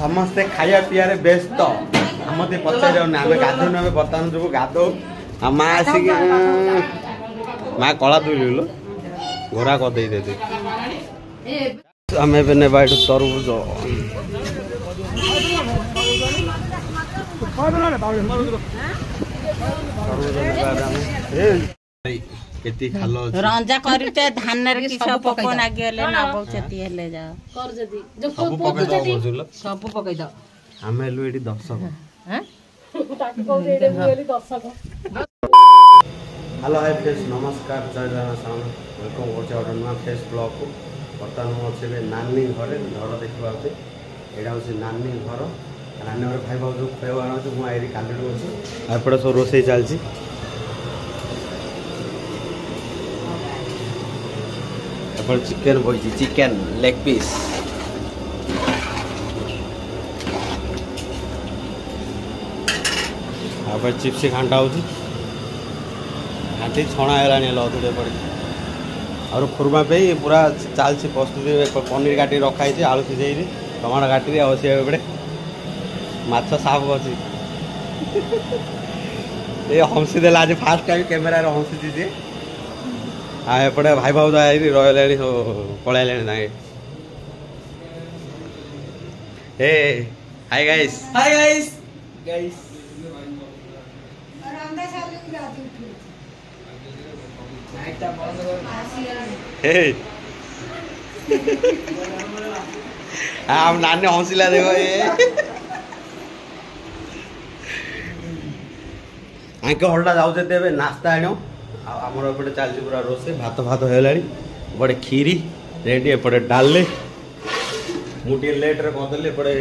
समस्ते खाया पियारे व्यस्त मत पचार आम गाधो बर्तमान जो गाधो माँ आसिक माँ कला दुल घोरा करदे दे आम ने तरबुज रंजा करते धान रे कि सब पको नागी हले ना बहुचती हले जा कर जदी जो पको सब पकै द हमें लो एडी दर्शक हैं ताके कहू एडी बोली दर्शक हेलो हाय फ्रेंड्स नमस्कार जय जगन्नाथ वेलकम करछे और नवा फेस ब्लॉग को बर्तमान मो छे नानी घरे घर देखबा होते एडा होছে नानी घर नानी घर भाई बाबू खयवाना तो मु आइरी कालीडू अछि एपडे सब रोसई चलछि एपडे चिकन बइछि चिकन लेग पीस अब चिप्स घाटा होछि घाटी छणा हेलानी लथुडे पड़े और खुरमा पे पूरा चलछि प्रस्तुति पनीर काटी रखाई छै आलू सिझाई टमाटो काटी आसी एपटे माछ साफ अछि ए हंसी देला आज फास्ट टाइम कैमरा रे हंसी दीदी आ एपटे भाई बाबू आई रही पलैले हे हाय गाइस गाइस हे हम नानी हंसिला देखो ये आंके हल्टा जाऊे देवे नास्ता आण आमर एपटे चलती पूरा रोसे भात भात है बड़े खीरी रेडी एपटे डाले मुझे लेट रे करदेली एपटे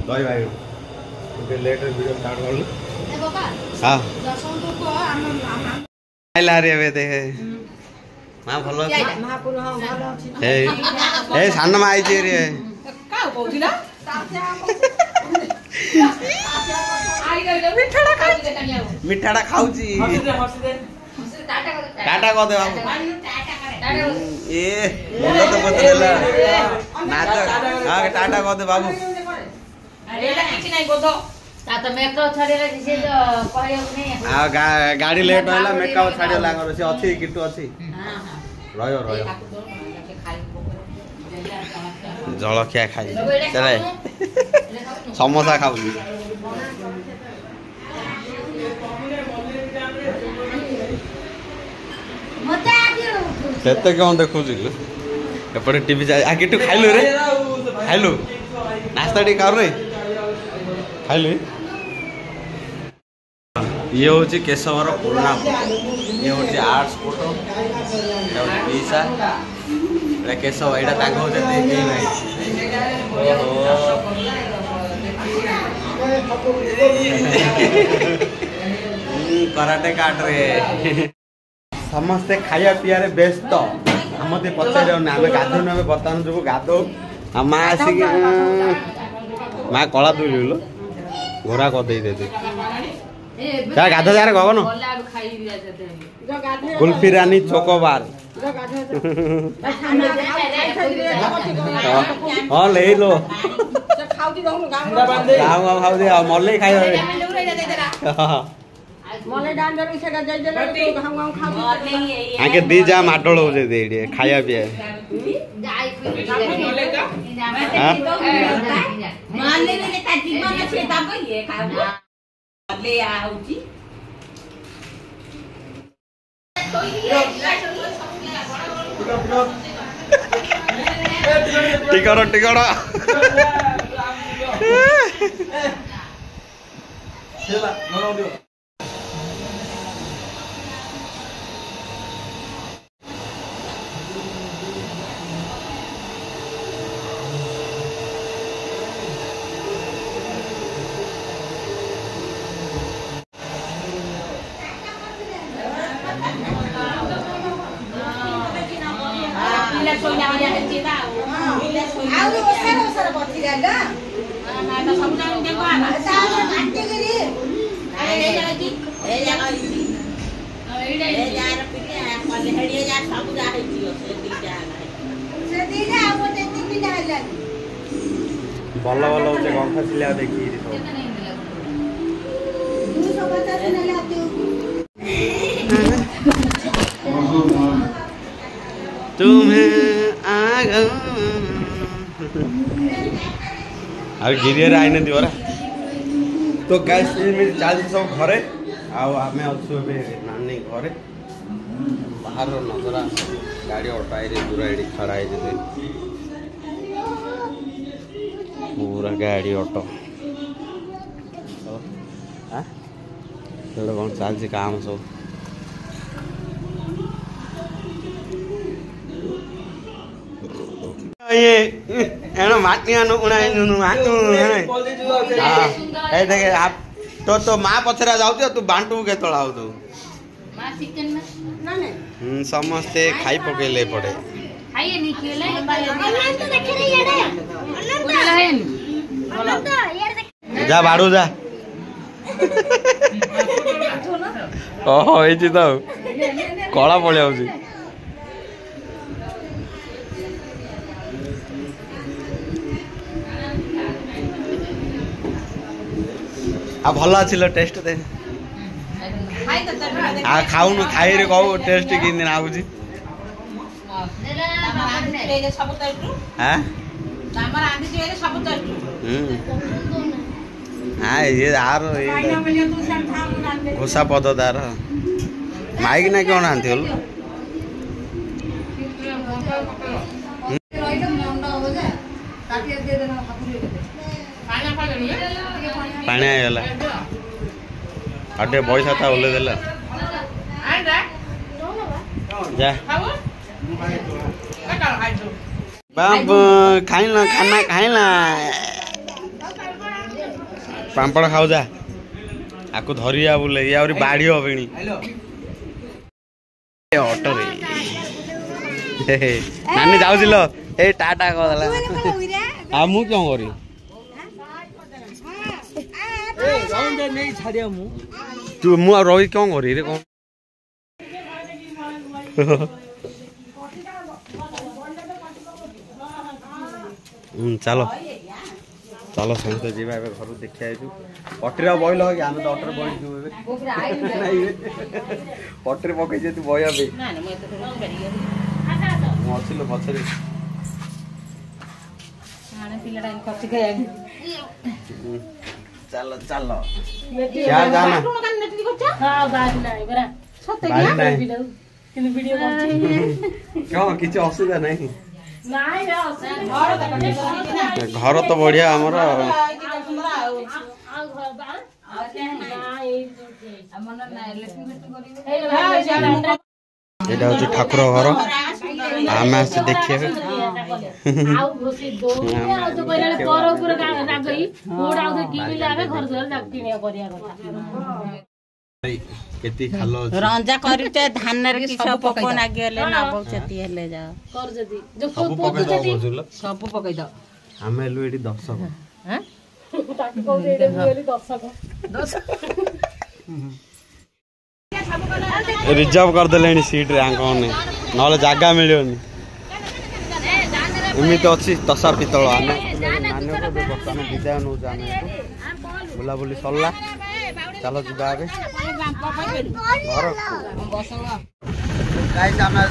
दही बाइगण मुझे लेट रे वीडियो स्टार्ट करली हाँ आइला रे बे देखे मां भलो अछि महापुर हां भलो अछि ए सान मा आइ जे रे का कहउथिला मिठाड़ा खाऊची टाटा कह दे बाबू ए मुंडा तो बदलेला ना तो हां टाटा कह दे बाबू एला किछ नै गोदो ता तो मेकअप छाड़ेला जे कहयो नै आ गाड़ी लेट होला मेकअप छाड़ेला कर से अछि किटु अछि हां हां रयो जलखिया खाई चले समोसा खाऊली केते कौन देखु एपटे टीवी आगे तू खाइलु रे खाइलु नाश्ता टी कर रे खाइलु ये होची केशवर पुराना ये होची आर्ट्स फोटो ये पीसा रे केशव एटा ताको होते के भाई कराटे काट रे समस्ते खाया पियारे व्यस्त मत पचार आम गाधो बर्तमान जो गाधो माँ आसिक माँ कला दुल घोरा करदे दे गाधो यार गगन कुल्फी रानी चोकोबार हाँ ले लो मल्ल खाई आगे दी जा माडल हो खाया पिया टिकड़ टिकड़ ଭଲ ଭଲ ହଉଛି ଗନ୍ଥା ଥିଲା ଦେଖିକି तुम्हें आगो और गिरियर आईने दिवरा तो गैस मेरी चार्ज सब घरे आमे अच्छु नानी घरे बाहर नजरा गाड़ी ऑटो आई पूरा ये खड़ा है पूरा गाड़ी ऑटो कौन चलती काम सब ये माटी देखे आप तो माँ पचरा जाऊ तू बांटू के तला तू समस्ते खाई पकेले पड़े जा बाड़ू जा ओहो ये तो कला पड़े भल आछिलो टेस्ट दे खाऊनु खाई रे कहू टेस्ट किन आउची ये आर घोषा पद तार माइक ना कौन आंती पानी आईगला अटे पैसा था ओले देला जा बाप खाइला खाना खाइला पापड़ खाऊ जा आपको धरिया बोले या बाड़ी हबेणी ऑटो रे नानी जाउছিलो ए टाटा कहला आ मु क्यों करी तू मु रही क्यों करी रे कौन चलो चलो समस्त जीवा घर देखा पटर बहल कि आम तो अटर बही पटर पकई तू बह अच्छी पचर चलो चलो क्यों किसी असुविधा नहीं घर तो बढ़िया आमर ये हूँ ठाकुर घर आम आस देखिए रंजा करते धान रे किछ पकोन आगे ले ना बहुचती हेले जा कर जदी जो सब पकई दो हमें लो एडी दर्शक हैं ताकि को एडी बोली दर्शक रिजर्व कर देलेनी सीट रे आंकोने नले जागा मिलियोनी एमित अच्छी तसा पितल आमे नानी को बर्तमान विदाय नो जाने बुला बुली सरला चलो जुगा आगे घर गाइस हमें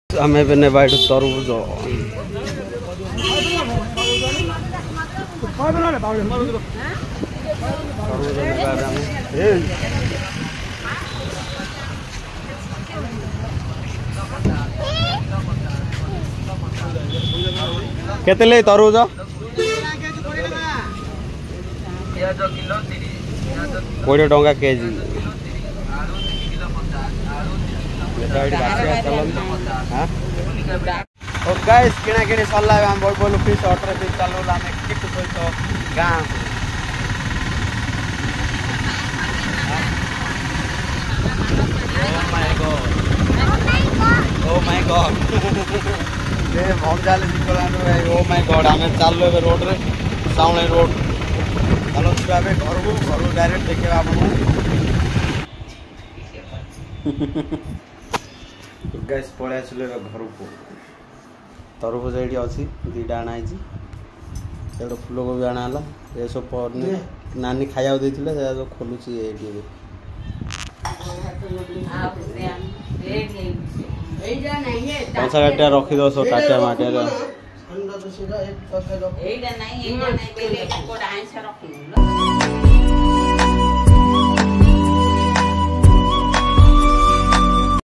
हमें भी नहीं बैठ तरबूज केते ले तरबूज 20 टंका केजी गाइस किना किणी सरला हम बोल फिश ऑटो से चलो आम किट सहित गाँ ओ माय गॉड ये भंजाले निकला ओ माय गॉड आमे चलो रोड रे साउंड रोड चलो ଯିବା ଏବେ ଘରକୁ ଡାଇରେକ୍ଟ ଦେଖିବା ଆପଣଙ୍କୁ ଗାଇସ୍ ପଳେଇ ଆସିଲେ ଘରକୁ तरबुज ये अच्छी दीटा आना है फूलकोबी आना है ये सब नानी खाया देते सब खोलुची कंसाटा रखीद सब टाटिया माटिया